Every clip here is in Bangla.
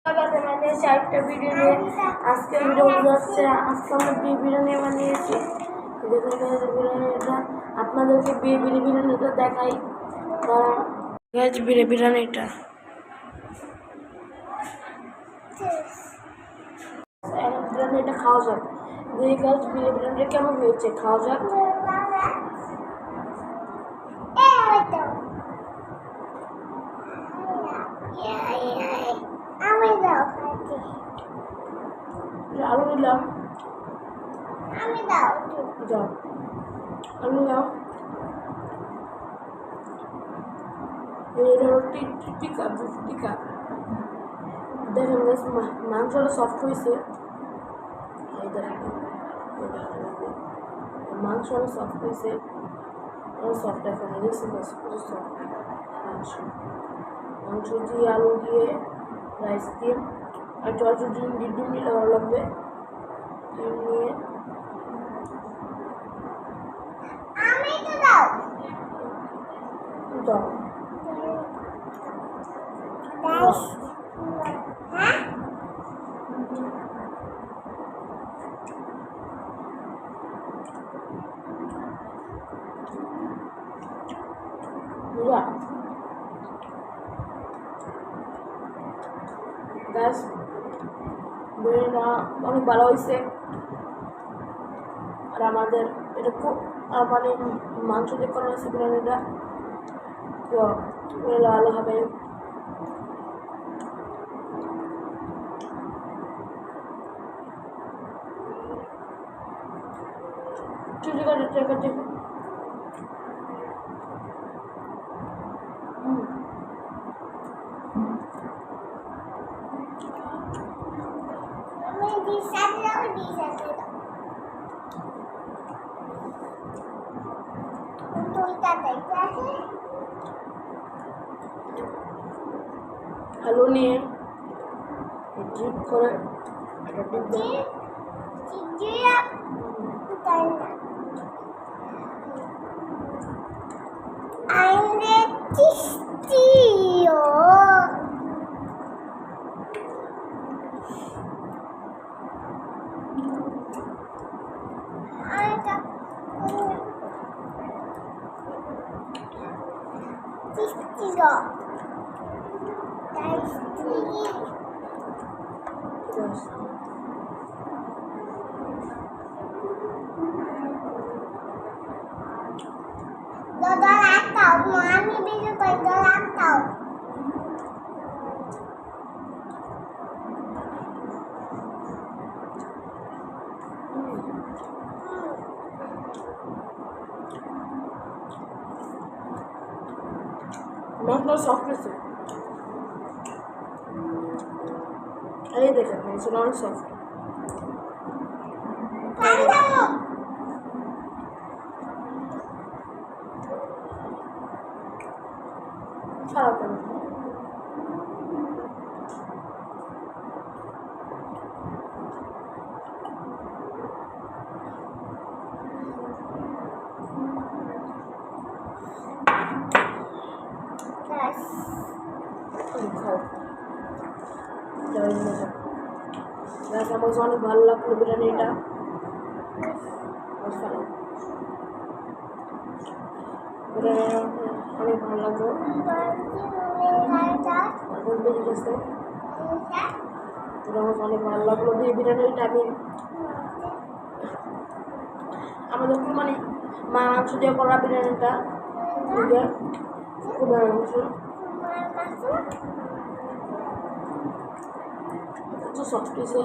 একটা ভিডিও নিয়ে আজকে ভিডিও হচ্ছে আজকে আমরা বিয়ে বিরিয়ানি বানিয়েছি। বিরিয়ানিটা আপনাদেরকে বিরিয়ানিটা দেখাই। বিরিয়ানিটা বিরিয়ানিটা খাওয়া যাক। বিরিয়ানিটা কেমন হয়েছে খাওয়া যাক। আলু নিলাম, আমি দাও যাও, আমি দাও। এটা হলো টিকা টিকা। দেখেন মাংসটা সফট হয়েছে, মাংসটা সফট হয়েছে, সফট এখন হয়েছে সফট মাংস। মাংস দিয়ে আলু দিয়ে রাইস দিয়ে আর চর্চর ডিম নিলে ভালো লাগবে। ডিম নিয়ে দাও গ্যাস বিরিয়ানিটা অনেক ভালো হয়েছে। আর আমাদের এটা খুব মানে মাংস দিয়ে করা হয়েছে বিরিয়ানিটা, ভালো হবে। ঠিক আছে আলু নিয়ে ডিপ করে মাংসটা সফট হয়েছে। এই দেখেন মাংসটা অনেক সফট। খারাপ কেন? আমার অনেক ভালো লাগলো বিরিয়ানিটা। অনেক ভালো লাগলো। বেজে গেছে, অনেক ভালো লাগলো বিরিয়ানিটা। আমি আমাদের মানে মাংস দিয়ে করা বিরিয়ানিটা খুব ভালো লাগছে। সফট হয়েছে,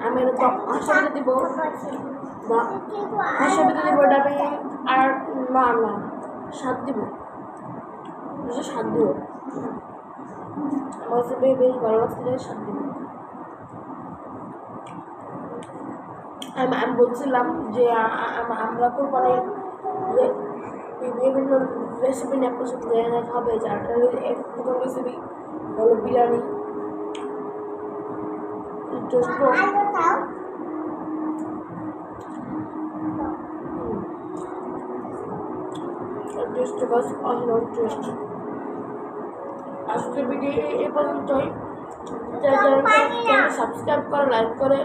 আমি হাসপাতালে দিব আর না না স্বাদ দিব, স্বাদ দিব। আমার বেশ ভালো লাগছে, স্বাদ দিব। আমি বলছিলাম যে আমরা কোরবানির বিভিন্ন রেসিপি নিয়ে আপনার সাথে দেখা হবে, যার রেসিপি হলো বিরিয়ানি টেস্ট টেস্ট বাস অসাধারণ টেস্ট। আজকের ভিডিও এ পর্যন্তই। চ্যানেলটি সাবস্ক্রাইব করে লাইক করে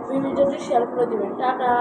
ভিডিওটি শেয়ার করে দিবেন। টাটা।